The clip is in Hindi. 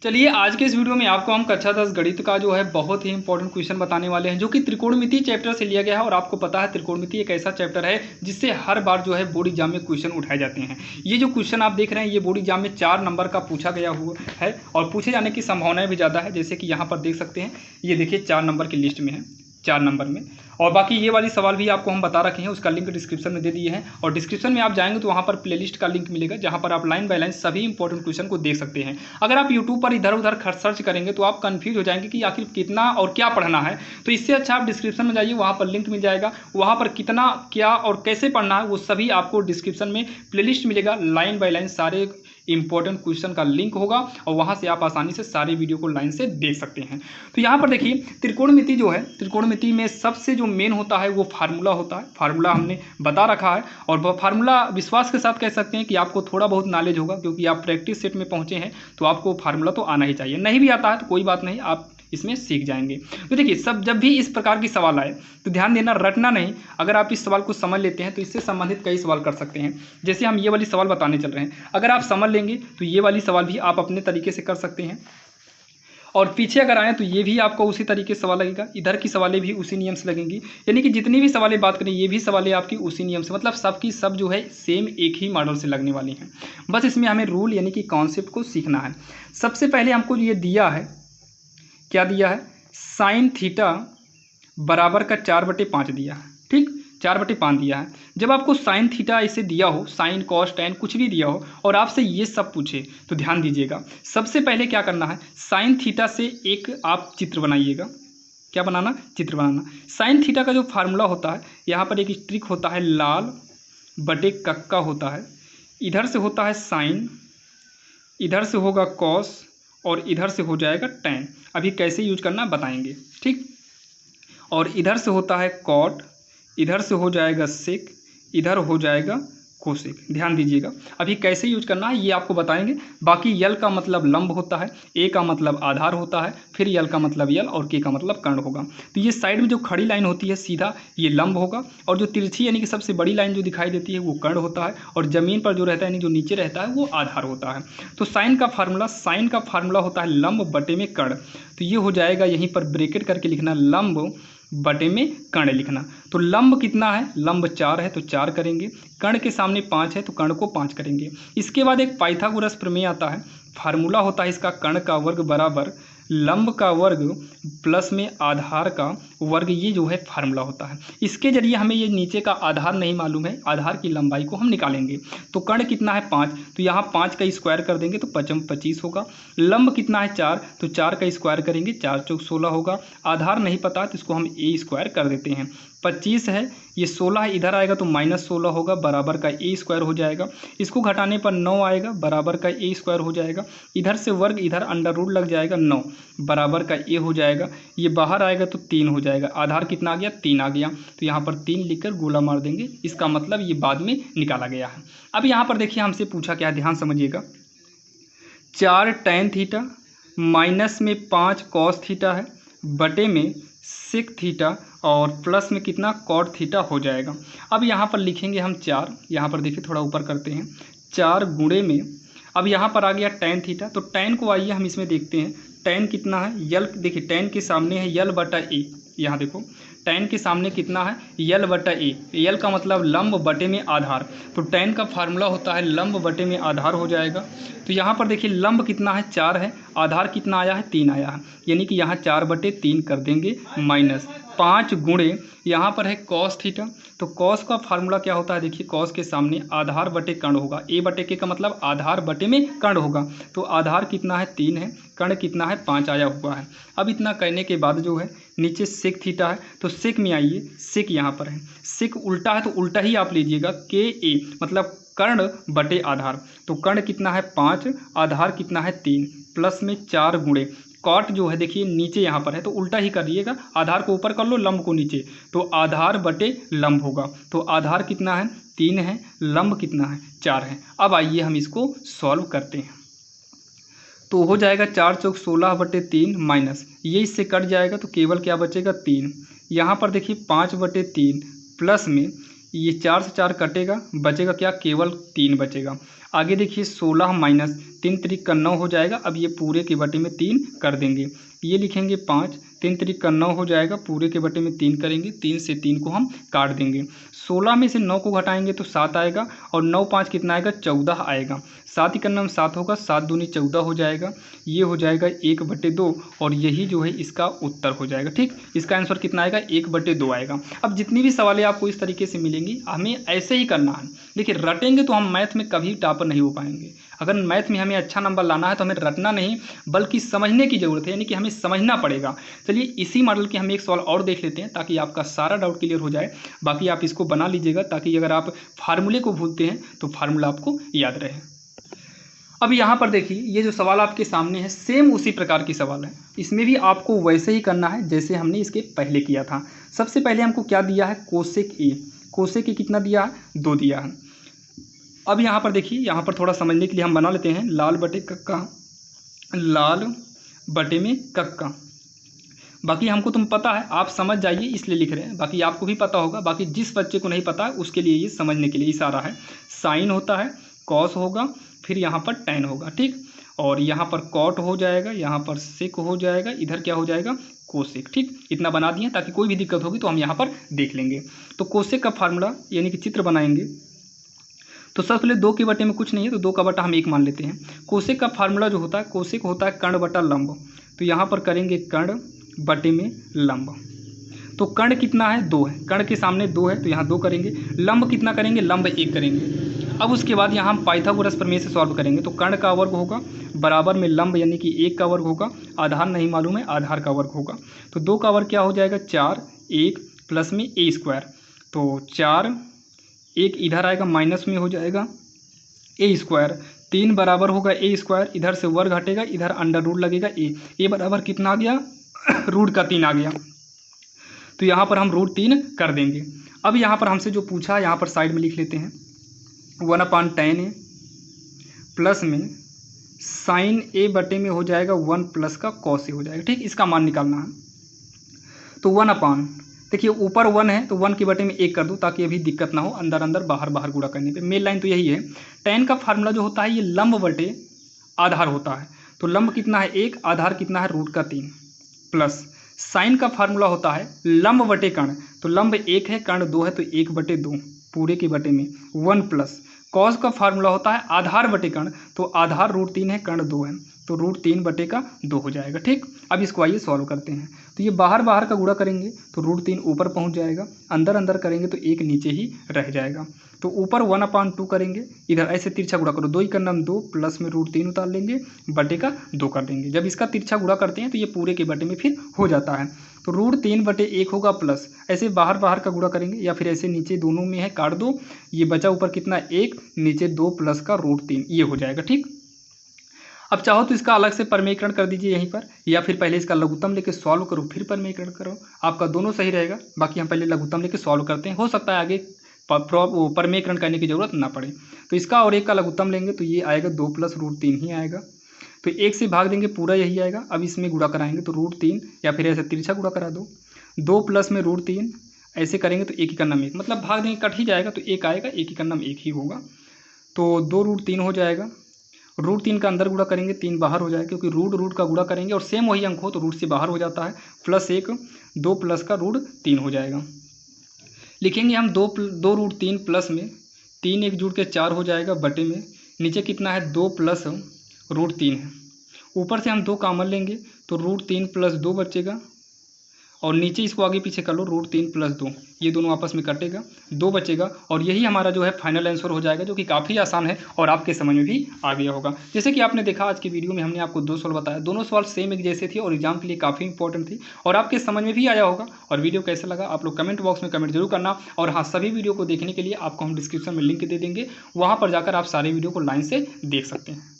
चलिए आज के इस वीडियो में आपको हम कक्षा 10 गणित का जो है बहुत ही इंपॉर्टेंट क्वेश्चन बताने वाले हैं, जो कि त्रिकोणमिति चैप्टर से लिया गया है। और आपको पता है त्रिकोणमिति एक ऐसा चैप्टर है जिससे हर बार जो है बोर्ड एग्जाम में क्वेश्चन उठाए जाते हैं। ये जो क्वेश्चन आप देख रहे हैं ये बोर्ड एग्जाम में 4 नंबर का पूछा गया हुआ है और पूछे जाने की संभावनाएं भी ज़्यादा है। जैसे कि यहाँ पर देख सकते हैं, ये देखिए 4 नंबर की लिस्ट में है, 4 नंबर में। और बाकी ये वाली सवाल भी आपको हम बता रखे हैं, उसका लिंक डिस्क्रिप्शन में दे दिए हैं। और डिस्क्रिप्शन में आप जाएंगे तो वहाँ पर प्लेलिस्ट का लिंक मिलेगा, जहाँ पर आप लाइन बाय लाइन सभी इंपॉर्टेंट क्वेश्चन को देख सकते हैं। अगर आप यूट्यूब पर इधर उधर सर्च करेंगे तो आप कंफ्यूज हो जाएंगे कि आखिर कितना और क्या पढ़ना है। तो इससे अच्छा आप डिस्क्रिप्शन में जाइए, वहाँ पर लिंक मिल जाएगा, वहाँ पर कितना क्या और कैसे पढ़ना है वो सभी आपको डिस्क्रिप्शन में प्लेलिस्ट मिलेगा। लाइन बाय लाइन सारे इंपॉर्टेंट क्वेश्चन का लिंक होगा और वहाँ से आप आसानी से सारे वीडियो को लाइन से देख सकते हैं। तो यहाँ पर देखिए त्रिकोणमिति जो है, त्रिकोणमिति में सबसे जो मेन होता है वो फार्मूला होता है। फार्मूला हमने बता रखा है और वह फार्मूला विश्वास के साथ कह सकते हैं कि आपको थोड़ा बहुत नॉलेज होगा, क्योंकि आप प्रैक्टिस सेट में पहुँचे हैं तो आपको फार्मूला तो आना ही चाहिए। नहीं भी आता है तो कोई बात नहीं, आप इसमें सीख जाएंगे। तो देखिए जब भी इस प्रकार की सवाल आए तो ध्यान देना, रटना नहीं। अगर आप इस सवाल को समझ लेते हैं तो इससे संबंधित कई सवाल कर सकते हैं। जैसे हम ये वाली सवाल बताने चल रहे हैं, अगर आप समझ लेंगे तो ये वाली सवाल भी आप अपने तरीके से कर सकते हैं। और पीछे अगर आएँ तो ये भी आपको उसी तरीके से सवाल लगेगा, इधर की सवालें भी उसी नियम से लगेंगी। यानी कि जितनी भी सवालें बात करें ये भी सवालें आपकी उसी नियम से, मतलब सबकी सब जो है सेम एक ही मॉडल से लगने वाली हैं। बस इसमें हमें रूल यानी कि कॉन्सेप्ट को सीखना है। सबसे पहले हमको ये दिया है, क्या दिया है, साइन थीटा बराबर का 4/5 दिया है। ठीक, 4/5 दिया है। जब आपको साइन थीटा ऐसे दिया हो, साइन कॉस टैन कुछ भी दिया हो और आपसे ये सब पूछे तो ध्यान दीजिएगा, सबसे पहले क्या करना है, साइन थीटा से एक आप चित्र बनाइएगा। क्या बनाना, चित्र बनाना। साइन थीटा का जो फार्मूला होता है, यहाँ पर एक ट्रिक होता है, लाल बटे कक्का होता है। इधर से होता है साइन, इधर से होगा कॉस और इधर से हो जाएगा टैन। अभी कैसे यूज करना बताएंगे, ठीक। और इधर से होता है कॉट, इधर से हो जाएगा सेक, इधर हो जाएगा कोसेक। ध्यान दीजिएगा, अभी कैसे यूज करना है ये आपको बताएंगे। बाकी यल का मतलब लंब होता है, ए का मतलब आधार होता है, फिर यल का मतलब यल और के का मतलब कर्ण होगा। तो ये साइड में जो खड़ी लाइन होती है सीधा ये लंब होगा, और जो तिरछी यानी कि सबसे बड़ी लाइन जो दिखाई देती है वो कर्ण होता है, और जमीन पर जो रहता है यानी जो नीचे रहता है वो आधार होता है। तो साइन का फार्मूला होता है लंब बटे में कर्ण। तो ये हो जाएगा, यहीं पर ब्रैकेट करके लिखना, लंब बटे में कर्ण लिखना। तो लंब कितना है, लंब 4 है तो 4 करेंगे, कर्ण के सामने 5 है तो कर्ण को 5 करेंगे। इसके बाद एक पाइथागोरस प्रमेय आता है, फार्मूला होता है इसका, कर्ण का वर्ग बराबर लंब का वर्ग प्लस में आधार का वर्ग। ये जो है फार्मूला होता है। इसके जरिए हमें ये नीचे का आधार नहीं मालूम है, आधार की लंबाई को हम निकालेंगे। तो कर्ण कितना है 5, तो यहाँ 5 का स्क्वायर कर देंगे तो 5 × 25 होगा। लंब कितना है 4, तो 4 का स्क्वायर करेंगे, 4 × 4 = 16 होगा। आधार नहीं पता तो इसको हम ए स्क्वायर कर देते हैं। 25 है, ये 16 इधर आएगा तो -16 होगा, बराबर का ए स्क्वायर हो जाएगा। इसको घटाने पर 9 आएगा, बराबर का ए स्क्वायर हो जाएगा। इधर से वर्ग, इधर अंडर रूट लग जाएगा, 9 बराबर का ए हो जाएगा। ये बाहर आएगा तो 3 हो जाएगा। आधार कितना आ गया, 3 आ गया। तो यहाँ पर 3 लिखकर गोला मार देंगे, इसका मतलब ये बाद में निकाला गया है। अब यहाँ पर देखिए हमसे पूछा क्या है, ध्यान समझिएगा। 4 टैन थीटा माइनस में 5 कॉस थीटा है, बटे में सेक थीटा और प्लस में कितना, कॉट थीटा हो जाएगा। अब यहाँ पर लिखेंगे हम 4, यहाँ पर देखिए थोड़ा ऊपर करते हैं, 4 गुणे में, अब यहाँ पर आ गया टैन थीटा। तो टैन को आइए हम इसमें देखते हैं, टैन कितना है, यल, देखिए टैन के सामने है यल बटा ए। यहाँ देखो टैन के सामने कितना है, यल बटा ए। यल का मतलब लंब बटे में आधार। तो टैन का फार्मूला होता है लंब बटे में आधार हो जाएगा। तो यहाँ पर देखिए लंब कितना है, 4 है, आधार कितना आया है, 3 आया है, यानी कि यहाँ 4/3 कर देंगे, माइनस 5 गुणे, यहाँ पर है कॉस थीटा। तो कॉस का फार्मूला क्या होता है, देखिए कॉस के सामने आधार बटे कर्ण होगा, ए बटे के का मतलब आधार बटे में कर्ण होगा। तो आधार कितना है, 3 है, कर्ण कितना है, 5 आया हुआ है। अब इतना करने के बाद जो है नीचे सेक थीटा है, तो सेक में आइए, सेक यहाँ पर है, सेक उल्टा है तो उल्टा ही आप लीजिएगा, के ए मतलब कर्ण बटे आधार। तो कर्ण कितना है 5, आधार कितना है 3, प्लस में 4 गुणे कॉट जो है देखिए नीचे यहाँ पर है तो उल्टा ही करिएगा, आधार को ऊपर कर लो, लंब को नीचे, तो आधार बटे लंब होगा। तो आधार कितना है 3 है, लंब कितना है 4 है। अब आइए हम इसको सॉल्व करते हैं। तो हो जाएगा 4 × 4 = 16/3 माइनस, ये इससे कट जाएगा तो केवल क्या बचेगा 3। यहाँ पर देखिए 5/3 प्लस में ये 4 से 4 कटेगा, बचेगा क्या, केवल 3 बचेगा। आगे देखिए 16 माइनस 3 त्रिक का 9 हो जाएगा। अब ये पूरे के बटे में 3 कर देंगे। ये लिखेंगे 5, 3 त्रिक का 9 हो जाएगा, पूरे के बटे में 3 करेंगे, 3 से 3 को हम काट देंगे। 16 में से 9 को घटाएंगे तो 7 आएगा और 9 5 कितना आएगा 14 आएगा। 7 इक्यावन में 7 होगा, 7 दूनी 14 हो जाएगा। ये हो जाएगा 1/2 और यही जो है इसका उत्तर हो जाएगा। ठीक, इसका आंसर कितना आएगा 1/2 आएगा। अब जितनी भी सवालें आपको इस तरीके से मिलेंगी हमें ऐसे ही करना है। देखिए रटेंगे तो हम मैथ में कभी टॉपर नहीं हो पाएंगे। अगर मैथ में हमें अच्छा नंबर लाना है तो हमें रटना नहीं बल्कि समझने की ज़रूरत है, यानी कि हमें समझना पड़ेगा। चलिए इसी मॉडल के हम एक सवाल और देख लेते हैं ताकि आपका सारा डाउट क्लियर हो जाए। बाकी आप इसको बना लीजिएगा ताकि अगर आप फार्मूले को भूलते हैं तो फार्मूला आपको याद रहे। अब यहाँ पर देखिए ये जो सवाल आपके सामने है सेम उसी प्रकार की सवाल है। इसमें भी आपको वैसे ही करना है जैसे हमने इसके पहले किया था। सबसे पहले हमको क्या दिया है कोसेक ए। कोसेक ए कितना दिया है 2 दिया है। अब यहाँ पर देखिए यहाँ पर थोड़ा समझने के लिए हम बना लेते हैं लाल बटे कक्का, लाल बटे में कक्का। बाकी हमको तुम पता है आप समझ जाइए इसलिए लिख रहे हैं, बाकी आपको भी पता होगा। बाकी जिस बच्चे को नहीं पता है उसके लिए ये समझने के लिए इशारा है। साइन होता है, कॉस होगा, फिर यहाँ पर टैन होगा। ठीक, और यहाँ पर कॉट हो जाएगा, यहाँ पर सेक हो जाएगा, इधर क्या हो जाएगा कोसेक। ठीक, इतना बना दिए ताकि कोई भी दिक्कत होगी तो हम यहाँ पर देख लेंगे। तो कोसेक का फार्मूला यानी कि चित्र बनाएंगे तो सबसे पहले 2 के बटे में कुछ नहीं है तो 2 का बटा हम 1 मान लेते हैं। कोसेक का फार्मूला जो होता है कोसेक होता है कर्ण बटा लंब। तो यहाँ पर करेंगे कर्ण बटे में लंब। तो कर्ण कितना है 2 है, कर्ण के सामने 2 है तो यहाँ 2 करेंगे। लंब कितना करेंगे लंब 1 करेंगे। अब उसके बाद यहाँ हम पाइथागोरस प्रमेय से सॉल्व करेंगे। तो कर्ण का वर्ग होगा बराबर में लंब यानी कि 1 का वर्ग होगा, आधार नहीं मालूम है आधार का वर्ग होगा। तो 2 का वर्ग क्या हो जाएगा 4, 1 प्लस में ए स्क्वायर। तो 4, 1 इधर आएगा माइनस में हो जाएगा ए स्क्वायर। 3 बराबर होगा ए स्क्वायर, इधर से वर्ग हटेगा, इधर अंडर रूट लगेगा ए बराबर कितना आ गया रूट का 3 आ गया। तो यहाँ पर हम √3 कर देंगे। अब यहाँ पर हमसे जो पूछा है यहाँ पर साइड में लिख लेते हैं 1/tan ए प्लस में साइन ए बटे में हो जाएगा 1 प्लस का कॉस ए हो जाएगा। ठीक, इसका मान निकालना है। तो 1/, देखिए ऊपर 1 है तो 1 के बटे में 1 कर दूँ ताकि अभी दिक्कत ना हो अंदर अंदर बाहर बाहर गुणा करने पे। मेन लाइन तो यही है। tan का फार्मूला जो होता है ये लंब बटे आधार होता है। तो लंब कितना है 1, आधार कितना है √3 प्लस साइन का फार्मूला होता है लंब बटे कर्ण। तो लंब 1 है कर्ण 2 है तो 1/2 पूरे के बटे में 1 प्लस कॉस का फार्मूला होता है आधार बटे कर्ण। तो आधार √3 है कर्ण 2 है तो √3/2 हो जाएगा। ठीक, अब इसको आइए सॉल्व करते हैं। तो ये बाहर बाहर का गुणा करेंगे तो √3 ऊपर पहुंच जाएगा, अंदर अंदर करेंगे तो 1 नीचे ही रह जाएगा। तो ऊपर 1/2 करेंगे, इधर ऐसे तिरछा गुणा करो 2 × 2 प्लस में √3 उतार लेंगे बटे का 2 कर देंगे। जब इसका तिरछा गुणा करते हैं तो ये पूरे के बटे में फिर हो जाता है। तो √3/1 होगा प्लस ऐसे बाहर बाहर का गुणा करेंगे या फिर ऐसे नीचे दोनों में है काट दो, ये बचा ऊपर कितना 1 नीचे 2 प्लस का √3 ये हो जाएगा। ठीक, अब चाहो तो इसका अलग से परमेयकरण कर दीजिए यहीं पर, या फिर पहले इसका लघुत्तम लेके सॉल्व करो फिर परमेयकरण करो, आपका दोनों सही रहेगा। बाकी हम पहले लघुत्तम लेके सॉल्व करते हैं, हो सकता है आगे परमेयकरण करने की जरूरत ना पड़े। तो इसका और 1 का लघुत्तम लेंगे तो ये आएगा 2 + √3 ही आएगा। तो 1 से भाग देंगे पूरा यही आएगा। अब इसमें गुणा कराएंगे तो √3 या फिर ऐसे तिरछा गुणा करा दो, 2 प्लस में √3 ऐसे करेंगे तो 1 × 1 मतलब भाग देंगे कट ही जाएगा तो 1 आएगा, 1 × 1 ही होगा। तो 2 √3 हो जाएगा। √3 का अंदर गुणा करेंगे 3 बाहर हो जाएगा क्योंकि रूट का गुणा करेंगे और सेम वही अंक हो तो रूट से बाहर हो जाता है। प्लस 1 2 प्लस का √3 हो जाएगा। लिखेंगे हम 2 √3 प्लस में 3 1 जुड़ के 4 हो जाएगा बटे में नीचे कितना है 2 प्लस √3 है। ऊपर से हम 2 कॉमन लेंगे तो √3 + 2 बचेगा और नीचे इसको आगे पीछे कर लो √3 + 2 ये दोनों आपस में कटेगा 2 बचेगा और यही हमारा जो है फाइनल आंसर हो जाएगा, जो कि काफ़ी आसान है और आपके समझ में भी आ गया होगा। जैसे कि आपने देखा आज की वीडियो में हमने आपको 2 सवाल बताया, दोनों सवाल सेम एक जैसे थे और एग्जाम के लिए काफ़ी इंपॉर्टेंट थी और आपके समझ में भी आया होगा। और वीडियो कैसा लगा आप लोग कमेंट बॉक्स में कमेंट जरूर करना। और हाँ, सभी वीडियो को देखने के लिए आपको हम डिस्क्रिप्शन में लिंक दे देंगे, वहाँ पर जाकर आप सारे वीडियो को लाइन से देख सकते हैं।